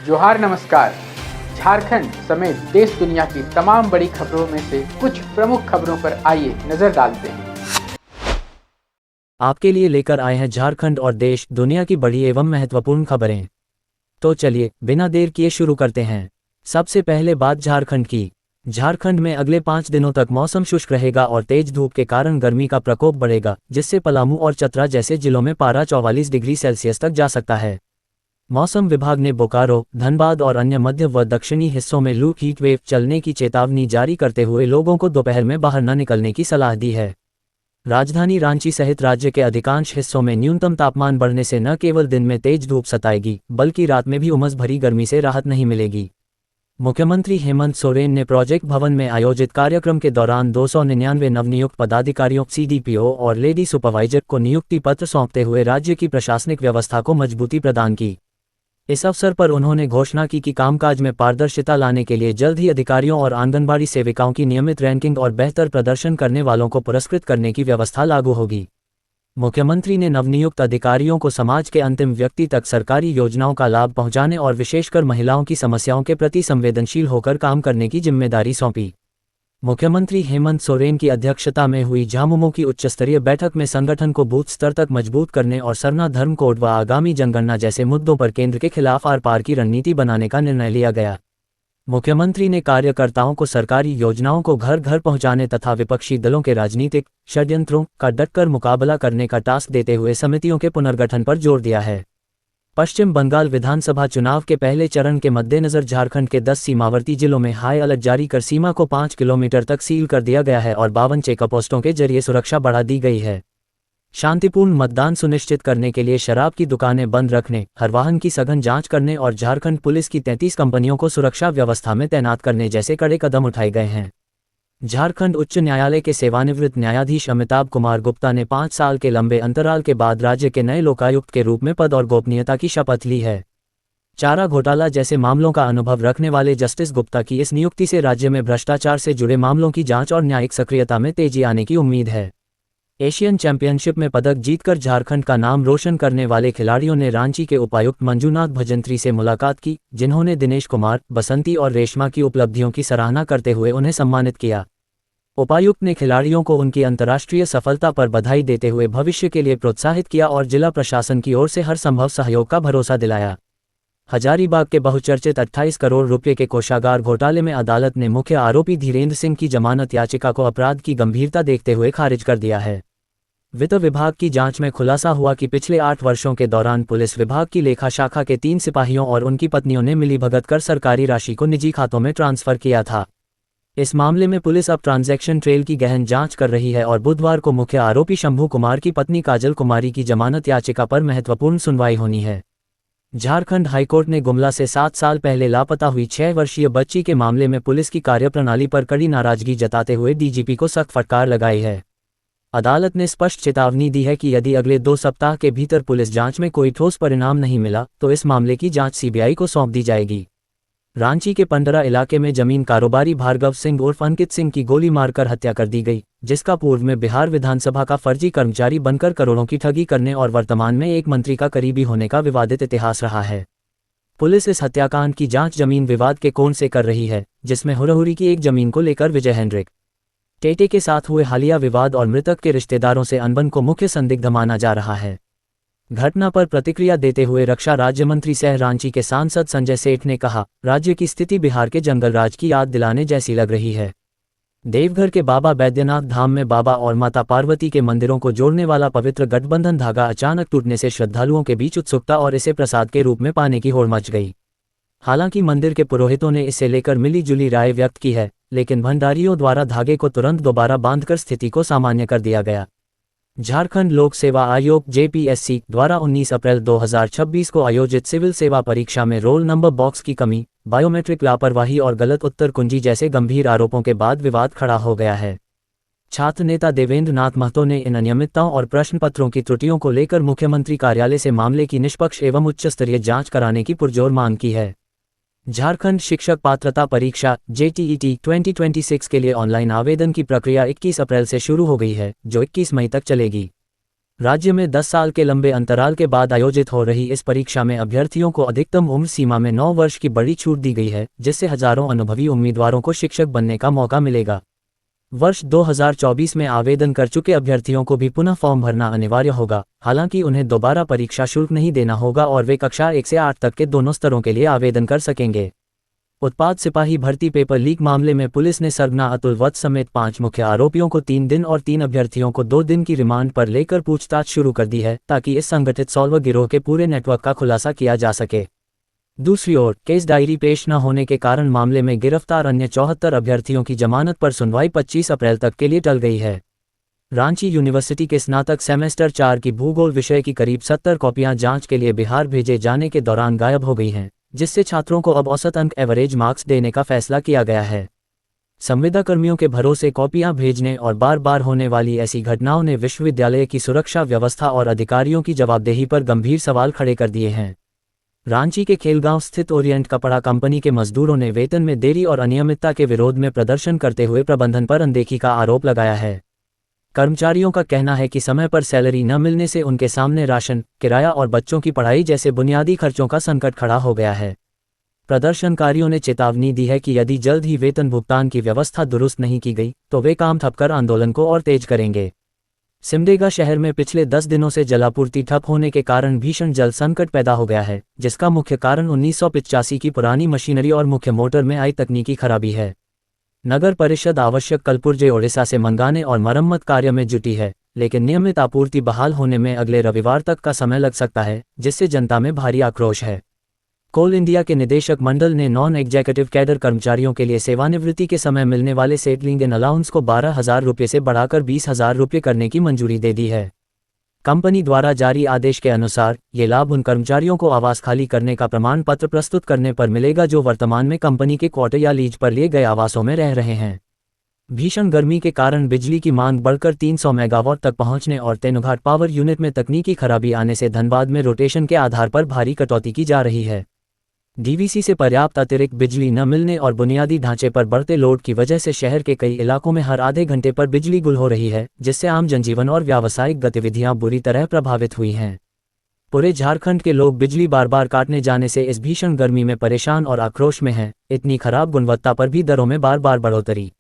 जोहार नमस्कार। झारखंड समेत देश दुनिया की तमाम बड़ी खबरों में से कुछ प्रमुख खबरों पर आइए नजर डालते हैं। आपके लिए लेकर आए हैं झारखंड और देश दुनिया की बड़ी एवं महत्वपूर्ण खबरें। तो चलिए बिना देर किए शुरू करते हैं। सबसे पहले बात झारखंड की। झारखंड में अगले 5 दिनों तक मौसम शुष्क रहेगा और तेज धूप के कारण गर्मी का प्रकोप बढ़ेगा, जिससे पलामू और चतरा जैसे जिलों में पारा 44 डिग्री सेल्सियस तक जा सकता है। मौसम विभाग ने बोकारो, धनबाद और अन्य मध्य व दक्षिणी हिस्सों में लू हीट वेव चलने की चेतावनी जारी करते हुए लोगों को दोपहर में बाहर न निकलने की सलाह दी है। राजधानी रांची सहित राज्य के अधिकांश हिस्सों में न्यूनतम तापमान बढ़ने से न केवल दिन में तेज धूप सताएगी, बल्कि रात में भी उमस भरी गर्मी से राहत नहीं मिलेगी। मुख्यमंत्री हेमंत सोरेन ने प्रोजेक्ट भवन में आयोजित कार्यक्रम के दौरान 299 नवनियुक्त पदाधिकारियों सीडीपीओ और लेडी सुपरवाइजर को नियुक्ति पत्र सौंपते हुए राज्य की प्रशासनिक व्यवस्था को मजबूती प्रदान की। इस अवसर पर उन्होंने घोषणा की कि कामकाज में पारदर्शिता लाने के लिए जल्द ही अधिकारियों और आंगनबाड़ी सेविकाओं की नियमित रैंकिंग और बेहतर प्रदर्शन करने वालों को पुरस्कृत करने की व्यवस्था लागू होगी। मुख्यमंत्री ने नवनियुक्त अधिकारियों को समाज के अंतिम व्यक्ति तक सरकारी योजनाओं का लाभ पहुंचाने और विशेषकर महिलाओं की समस्याओं के प्रति संवेदनशील होकर काम करने की जिम्मेदारी सौंपी। मुख्यमंत्री हेमंत सोरेन की अध्यक्षता में हुई झामुमो की उच्चस्तरीय बैठक में संगठन को बूथ स्तर तक मजबूत करने और सरना धर्म कोड व आगामी जनगणना जैसे मुद्दों पर केंद्र के खिलाफ आर पार की रणनीति बनाने का निर्णय लिया गया। मुख्यमंत्री ने कार्यकर्ताओं को सरकारी योजनाओं को घर घर पहुंचाने तथा विपक्षी दलों के राजनीतिक षड्यंत्रों का डटकर मुकाबला करने का टास्क देते हुए समितियों के पुनर्गठन पर जोर दिया है। पश्चिम बंगाल विधानसभा चुनाव के पहले चरण के मद्देनजर झारखंड के 10 सीमावर्ती जिलों में हाई अलर्ट जारी कर सीमा को 5 किलोमीटर तक सील कर दिया गया है और 52 चेकपोस्टों के जरिए सुरक्षा बढ़ा दी गई है। शांतिपूर्ण मतदान सुनिश्चित करने के लिए शराब की दुकानें बंद रखने, हर वाहन की सघन जांच करने और झारखंड पुलिस की 33 कंपनियों को सुरक्षा व्यवस्था में तैनात करने जैसे कड़े कदम उठाए गए हैं। झारखंड उच्च न्यायालय के सेवानिवृत्त न्यायाधीश अमिताभ कुमार गुप्ता ने 5 साल के लंबे अंतराल के बाद राज्य के नए लोकायुक्त के रूप में पद और गोपनीयता की शपथ ली है। चारा घोटाला जैसे मामलों का अनुभव रखने वाले जस्टिस गुप्ता की इस नियुक्ति से राज्य में भ्रष्टाचार से जुड़े मामलों की जांच और न्यायिक सक्रियता में तेजी आने की उम्मीद है। एशियन चैंपियनशिप में पदक जीतकर झारखंड का नाम रोशन करने वाले खिलाड़ियों ने रांची के उपायुक्त मंजूनाथ भजंत्री से मुलाकात की, जिन्होंने दिनेश कुमार, बसंती और रेशमा की उपलब्धियों की सराहना करते हुए उन्हें सम्मानित किया। उपायुक्त ने खिलाड़ियों को उनकी अंतर्राष्ट्रीय सफलता पर बधाई देते हुए भविष्य के लिए प्रोत्साहित किया और जिला प्रशासन की ओर से हर संभव सहयोग का भरोसा दिलाया। हजारीबाग के बहुचर्चित 28 करोड़ रुपये के कोषागार घोटाले में अदालत ने मुख्य आरोपी धीरेन्द्र सिंह की जमानत याचिका को अपराध की गंभीरता देखते हुए खारिज कर दिया है। वित्त विभाग की जांच में खुलासा हुआ कि पिछले 8 वर्षों के दौरान पुलिस विभाग की लेखा शाखा के 3 सिपाहियों और उनकी पत्नियों ने मिलीभगत कर सरकारी राशि को निजी खातों में ट्रांसफर किया था। इस मामले में पुलिस अब ट्रांजैक्शन ट्रेल की गहन जांच कर रही है और बुधवार को मुख्य आरोपी शंभू कुमार की पत्नी काजल कुमारी की जमानत याचिका पर महत्वपूर्ण सुनवाई होनी है। झारखंड हाईकोर्ट ने गुमला से 7 साल पहले लापता हुई 6 वर्षीय बच्ची के मामले में पुलिस की कार्यप्रणाली पर कड़ी नाराजगी जताते हुए डीजीपी को सख्त फटकार लगाई है। अदालत ने स्पष्ट चेतावनी दी है कि यदि अगले 2 सप्ताह के भीतर पुलिस जांच में कोई ठोस परिणाम नहीं मिला तो इस मामले की जांच सीबीआई को सौंप दी जाएगी। रांची के पंडरा इलाके में जमीन कारोबारी भार्गव सिंह उर्फ अंकित सिंह की गोली मारकर हत्या कर दी गई, जिसका पूर्व में बिहार विधानसभा का फर्जी कर्मचारी बनकर करोड़ों की ठगी करने और वर्तमान में एक मंत्री का करीबी होने का विवादित इतिहास रहा है। पुलिस इस हत्याकांड की जांच जमीन विवाद के कोण से कर रही है, जिसमें हुरहुरी की एक जमीन को लेकर विजय हेनरिक टेटे के साथ हुए हालिया विवाद और मृतक के रिश्तेदारों से अनबन को मुख्य संदिग्ध माना जा रहा है। घटना पर प्रतिक्रिया देते हुए रक्षा राज्य मंत्री सह रांची के सांसद संजय सेठ ने कहा, राज्य की स्थिति बिहार के जंगल राज की याद दिलाने जैसी लग रही है। देवघर के बाबा बैद्यनाथ धाम में बाबा और माता पार्वती के मंदिरों को जोड़ने वाला पवित्र गठबंधन धागा अचानक टूटने से श्रद्धालुओं के बीच उत्सुकता और इसे प्रसाद के रूप में पाने की होड़ मच गई। हालांकि मंदिर के पुरोहितों ने इसे लेकर मिली जुली राय व्यक्त की है, लेकिन भंडारियों द्वारा धागे को तुरंत दोबारा बांधकर स्थिति को सामान्य कर दिया गया। झारखंड लोक सेवा आयोग जेपीएससी द्वारा 19 अप्रैल 2026 को आयोजित सिविल सेवा परीक्षा में रोल नंबर बॉक्स की कमी, बायोमेट्रिक लापरवाही और गलत उत्तर कुंजी जैसे गंभीर आरोपों के बाद विवाद खड़ा हो गया है। छात्र नेता देवेंद्र नाथ महतो ने इन अनियमितताओं और प्रश्न पत्रों की त्रुटियों को लेकर मुख्यमंत्री कार्यालय से मामले की निष्पक्ष एवं उच्चस्तरीय जांच कराने की पुरजोर मांग की है। झारखंड शिक्षक पात्रता परीक्षा JTET 2026 के लिए ऑनलाइन आवेदन की प्रक्रिया 21 अप्रैल से शुरू हो गई है, जो 21 मई तक चलेगी। राज्य में 10 साल के लंबे अंतराल के बाद आयोजित हो रही इस परीक्षा में अभ्यर्थियों को अधिकतम उम्र सीमा में 9 वर्ष की बड़ी छूट दी गई है, जिससे हजारों अनुभवी उम्मीदवारों को शिक्षक बनने का मौका मिलेगा। वर्ष 2024 में आवेदन कर चुके अभ्यर्थियों को भी पुनः फॉर्म भरना अनिवार्य होगा। हालांकि उन्हें दोबारा परीक्षा शुल्क नहीं देना होगा और वे कक्षा 1 से 8 तक के दोनों स्तरों के लिए आवेदन कर सकेंगे। उत्पाद सिपाही भर्ती पेपर लीक मामले में पुलिस ने सरगना अतुल वत्स समेत 5 मुख्य आरोपियों को 3 दिन और 3 अभ्यर्थियों को 2 दिन की रिमांड पर लेकर पूछताछ शुरू कर दी है, ताकि इस संगठित सॉल्वर गिरोह के पूरे नेटवर्क का खुलासा किया जा सके। दूसरी ओर, केस डायरी पेश न होने के कारण मामले में गिरफ्तार अन्य 74 अभ्यर्थियों की जमानत पर सुनवाई 25 अप्रैल तक के लिए टल गई है। रांची यूनिवर्सिटी के स्नातक सेमेस्टर 4 की भूगोल विषय की करीब 70 कॉपियां जांच के लिए बिहार भेजे जाने के दौरान गायब हो गई हैं, जिससे छात्रों को अब औसत अंक एवरेज मार्क्स देने का फैसला किया गया है। संविदाकर्मियों के भरोसे कॉपियां भेजने और बार बार होने वाली ऐसी घटनाओं ने विश्वविद्यालय की सुरक्षा व्यवस्था और अधिकारियों की जवाबदेही पर गंभीर सवाल खड़े कर दिए हैं। रांची के खेलगांव स्थित ओरिएंट कपड़ा कंपनी के मजदूरों ने वेतन में देरी और अनियमितता के विरोध में प्रदर्शन करते हुए प्रबंधन पर अनदेखी का आरोप लगाया है। कर्मचारियों का कहना है कि समय पर सैलरी न मिलने से उनके सामने राशन, किराया और बच्चों की पढ़ाई जैसे बुनियादी खर्चों का संकट खड़ा हो गया है। प्रदर्शनकारियों ने चेतावनी दी है कि यदि जल्द ही वेतन भुगतान की व्यवस्था दुरुस्त नहीं की गई तो वे काम ठप कर आंदोलन को और तेज करेंगे। सिमडेगा शहर में पिछले 10 दिनों से जलापूर्ति ठप होने के कारण भीषण जल संकट पैदा हो गया है, जिसका मुख्य कारण 1985 की पुरानी मशीनरी और मुख्य मोटर में आई तकनीकी खराबी है। नगर परिषद आवश्यक कलपुर्जे ओडिशा से मंगाने और मरम्मत कार्य में जुटी है, लेकिन नियमित आपूर्ति बहाल होने में अगले रविवार तक का समय लग सकता है, जिससे जनता में भारी आक्रोश है। कोल इंडिया के निदेशक मंडल ने नॉन एग्जीक्यूटिव कैडर कर्मचारियों के लिए सेवानिवृत्ति के समय मिलने वाले सेटलिंग इन अलाउंस को 12,000 रुपये से बढ़ाकर 20,000 रुपये करने की मंजूरी दे दी है। कंपनी द्वारा जारी आदेश के अनुसार ये लाभ उन कर्मचारियों को आवास खाली करने का प्रमाण पत्र प्रस्तुत करने पर मिलेगा जो वर्तमान में कंपनी के क्वार्टर या लीज पर लिए गए आवासों में रह रहे हैं। भीषण गर्मी के कारण बिजली की मांग बढ़कर 300 मेगावाट तक पहुंचने और तेनुघाट पावर यूनिट में तकनीकी खराबी आने से धनबाद में रोटेशन के आधार पर भारी कटौती की जा रही है। डीवीसी से पर्याप्त अतिरिक्त बिजली न मिलने और बुनियादी ढांचे पर बढ़ते लोड की वजह से शहर के कई इलाकों में हर आधे घंटे पर बिजली गुल हो रही है, जिससे आम जनजीवन और व्यावसायिक गतिविधियां बुरी तरह प्रभावित हुई हैं। पूरे झारखंड के लोग बिजली बार बार काटने जाने से इस भीषण गर्मी में परेशान और आक्रोश में हैं। इतनी खराब गुणवत्ता पर भी दरों में बार बार बढ़ोतरी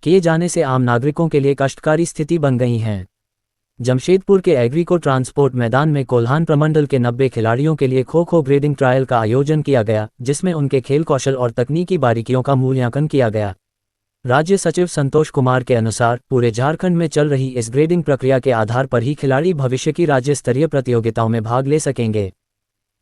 किए जाने से आम नागरिकों के लिए कष्टकारी स्थिति बन गई है। जमशेदपुर के एग्रीको ट्रांसपोर्ट मैदान में कोल्हान प्रमंडल के 90 खिलाड़ियों के लिए खो-खो ग्रेडिंग ट्रायल का आयोजन किया गया, जिसमें उनके खेल कौशल और तकनीकी बारीकियों का मूल्यांकन किया गया। राज्य सचिव संतोष कुमार के अनुसार पूरे झारखंड में चल रही इस ग्रेडिंग प्रक्रिया के आधार पर ही खिलाड़ी भविष्य की राज्य स्तरीय प्रतियोगिताओं में भाग ले सकेंगे।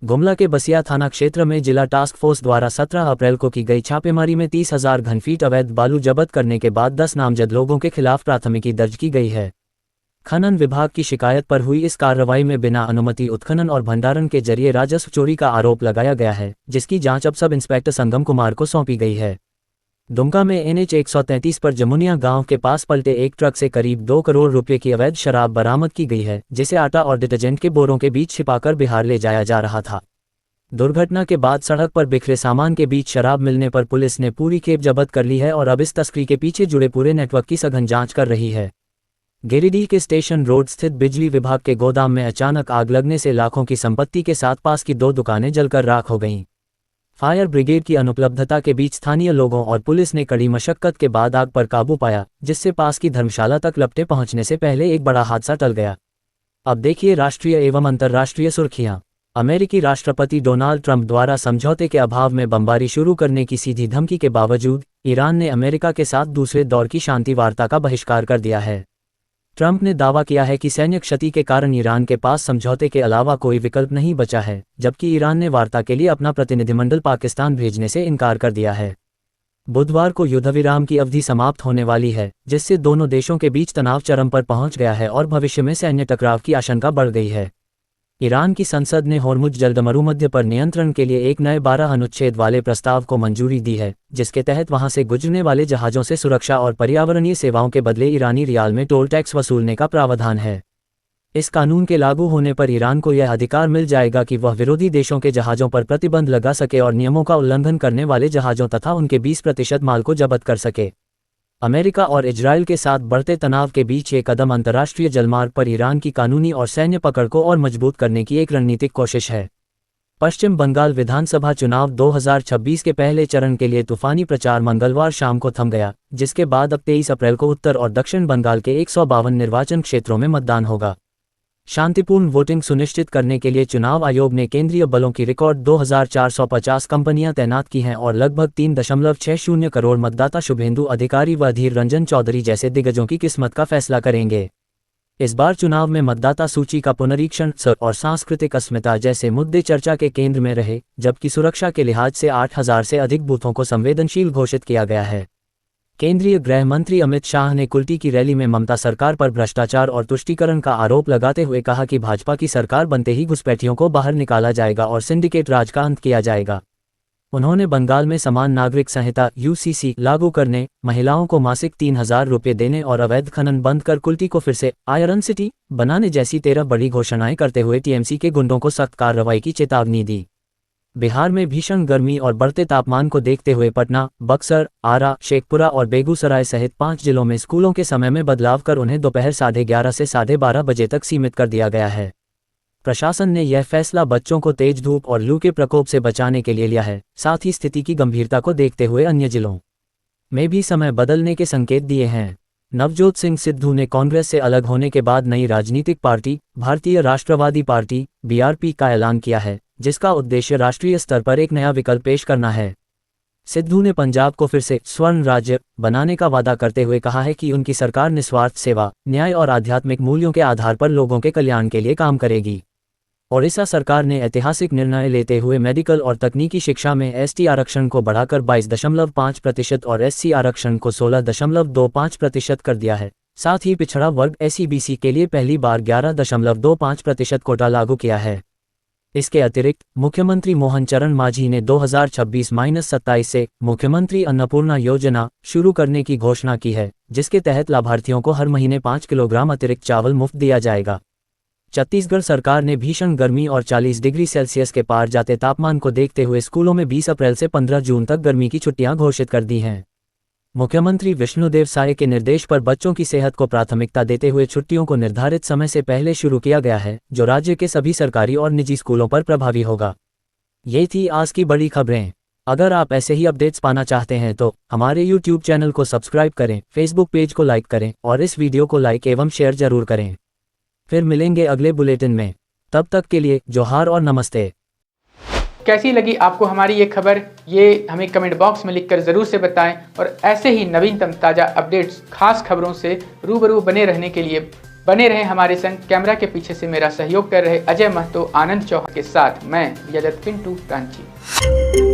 गुमला के बसिया थाना क्षेत्र में जिला टास्क फोर्स द्वारा 17 अप्रैल को की गई छापेमारी में 30,000 घनफीट अवैध बालू जब्त करने के बाद 10 नामजद लोगों के खिलाफ प्राथमिकी दर्ज की गई है। खनन विभाग की शिकायत पर हुई इस कार्रवाई में बिना अनुमति उत्खनन और भंडारण के जरिए राजस्व चोरी का आरोप लगाया गया है, जिसकी जांच अब सब इंस्पेक्टर संगम कुमार को सौंपी गई है। दुमका में NH 133 पर जमुनिया गांव के पास पलटे एक ट्रक से करीब 2 करोड़ रुपए की अवैध शराब बरामद की गई है, जिसे आटा और डिटर्जेंट के बोरों के बीच छिपाकर बिहार ले जाया जा रहा था। दुर्घटना के बाद सड़क पर बिखरे सामान के बीच शराब मिलने पर पुलिस ने पूरी खेप जब्त कर ली है और अब इस तस्करी के पीछे जुड़े पूरे नेटवर्क की सघन जांच कर रही है। गिरिडीह के स्टेशन रोड स्थित बिजली विभाग के गोदाम में अचानक आग लगने से लाखों की संपत्ति के साथ पास की 2 दुकानें जलकर राख हो गईं। फायर ब्रिगेड की अनुपलब्धता के बीच स्थानीय लोगों और पुलिस ने कड़ी मशक्कत के बाद आग पर काबू पाया, जिससे पास की धर्मशाला तक लपटे पहुंचने से पहले एक बड़ा हादसा टल गया। अब देखिए राष्ट्रीय एवं अंतर्राष्ट्रीय सुर्खियां। अमेरिकी राष्ट्रपति डोनाल्ड ट्रंप द्वारा समझौते के अभाव में बमबारी शुरू करने की सीधी धमकी के बावजूद ईरान ने अमेरिका के साथ दूसरे दौर की शांति वार्ता का बहिष्कार कर दिया है। ट्रंप ने दावा किया है कि सैन्य क्षति के कारण ईरान के पास समझौते के अलावा कोई विकल्प नहीं बचा है, जबकि ईरान ने वार्ता के लिए अपना प्रतिनिधिमंडल पाकिस्तान भेजने से इनकार कर दिया है। बुधवार को युद्धविराम की अवधि समाप्त होने वाली है, जिससे दोनों देशों के बीच तनाव चरम पर पहुंच गया है और भविष्य में सैन्य टकराव की आशंका बढ़ गई है। ईरान की संसद ने होर्मुज जलमरुमध्य पर नियंत्रण के लिए एक नए 12 अनुच्छेद वाले प्रस्ताव को मंजूरी दी है, जिसके तहत वहां से गुजरने वाले जहाज़ों से सुरक्षा और पर्यावरणीय सेवाओं के बदले ईरानी रियाल में टोल टैक्स वसूलने का प्रावधान है। इस कानून के लागू होने पर ईरान को यह अधिकार मिल जाएगा कि वह विरोधी देशों के जहाज़ों पर प्रतिबंध लगा सके और नियमों का उल्लंघन करने वाले जहाज़ों तथा उनके 20% माल को जब्त कर सके। अमेरिका और इजरायल के साथ बढ़ते तनाव के बीच ये कदम अंतर्राष्ट्रीय जलमार्ग पर ईरान की कानूनी और सैन्य पकड़ को और मजबूत करने की एक रणनीतिक कोशिश है। पश्चिम बंगाल विधानसभा चुनाव 2026 के पहले चरण के लिए तूफानी प्रचार मंगलवार शाम को थम गया, जिसके बाद अब 23 अप्रैल को उत्तर और दक्षिण बंगाल के 152 निर्वाचन क्षेत्रों में मतदान होगा। शांतिपूर्ण वोटिंग सुनिश्चित करने के लिए चुनाव आयोग ने केंद्रीय बलों की रिकॉर्ड 2450 कंपनियां तैनात की हैं और लगभग 3.60 करोड़ मतदाता शुभेंदु अधिकारी व अधीर रंजन चौधरी जैसे दिग्गजों की किस्मत का फैसला करेंगे। इस बार चुनाव में मतदाता सूची का पुनरीक्षण और सांस्कृतिक अस्मिता जैसे मुद्दे चर्चा के केंद्र में रहे, जबकि सुरक्षा के लिहाज से 8000 से अधिक बूथों को संवेदनशील घोषित किया गया है। केंद्रीय गृह मंत्री अमित शाह ने कुल्टी की रैली में ममता सरकार पर भ्रष्टाचार और तुष्टीकरण का आरोप लगाते हुए कहा कि भाजपा की सरकार बनते ही घुसपैठियों को बाहर निकाला जाएगा और सिंडिकेट राज का अंत किया जाएगा। उन्होंने बंगाल में समान नागरिक संहिता (यूसीसी) लागू करने, महिलाओं को मासिक 3000 रुपये देने और अवैध खनन बंद कर कुल्टी को फिर से आयरन सिटी बनाने जैसी 13 बड़ी घोषणाएं करते हुए टीएमसी के गुंडों को सख्त कार्रवाई की चेतावनी दी। बिहार में भीषण गर्मी और बढ़ते तापमान को देखते हुए पटना, बक्सर, आरा, शेखपुरा और बेगूसराय सहित 5 जिलों में स्कूलों के समय में बदलाव कर उन्हें दोपहर 11:30 से 12:30 बजे तक सीमित कर दिया गया है। प्रशासन ने यह फैसला बच्चों को तेज धूप और लू के प्रकोप से बचाने के लिए लिया है। साथ ही स्थिति की गंभीरता को देखते हुए अन्य जिलों में भी समय बदलने के संकेत दिए हैं। नवजोत सिंह सिद्धू ने कांग्रेस से अलग होने के बाद नई राजनीतिक पार्टी भारतीय राष्ट्रवादी पार्टी (बीआरपी) का ऐलान किया है, जिसका उद्देश्य राष्ट्रीय स्तर पर एक नया विकल्प पेश करना है। सिद्धू ने पंजाब को फिर से स्वर्ण राज्य बनाने का वादा करते हुए कहा है कि उनकी सरकार निस्वार्थ सेवा, न्याय और आध्यात्मिक मूल्यों के आधार पर लोगों के कल्याण के लिए काम करेगी। ओडिशा सरकार ने ऐतिहासिक निर्णय लेते हुए मेडिकल और तकनीकी शिक्षा में एसटी आरक्षण को बढ़ाकर 22.5% और एससी आरक्षण को 16.25% कर दिया है। साथ ही पिछड़ा वर्ग एससी/बीसी के लिए पहली बार 11.25% कोटा लागू किया है। इसके अतिरिक्त मुख्यमंत्री मोहन चरण मांझी ने 2026-27 से मुख्यमंत्री अन्नपूर्णा योजना शुरू करने की घोषणा की है, जिसके तहत लाभार्थियों को हर महीने 5 किलोग्राम अतिरिक्त चावल मुफ्त दिया जाएगा। छत्तीसगढ़ सरकार ने भीषण गर्मी और 40 डिग्री सेल्सियस के पार जाते तापमान को देखते हुए स्कूलों में 20 अप्रैल से 15 जून तक गर्मी की छुट्टियां घोषित कर दी हैं। मुख्यमंत्री विष्णुदेव साय के निर्देश पर बच्चों की सेहत को प्राथमिकता देते हुए छुट्टियों को निर्धारित समय से पहले शुरू किया गया है, जो राज्य के सभी सरकारी और निजी स्कूलों पर प्रभावी होगा। ये थी आज की बड़ी खबरें। अगर आप ऐसे ही अपडेट्स पाना चाहते हैं तो हमारे YouTube चैनल को सब्सक्राइब करें, Facebook पेज को लाइक करें और इस वीडियो को लाइक एवं शेयर जरूर करें। फिर मिलेंगे अगले बुलेटिन में। तब तक के लिए जोहार और नमस्ते। कैसी लगी आपको हमारी ये खबर, ये हमें कमेंट बॉक्स में लिखकर ज़रूर से बताएं और ऐसे ही नवीनतम ताज़ा अपडेट्स, खास खबरों से रूबरू बने रहने के लिए बने रहें हमारे संग। कैमरा के पीछे से मेरा सहयोग कर रहे अजय महतो, आनंद चौहान के साथ मैं यजत पिंटू रांची।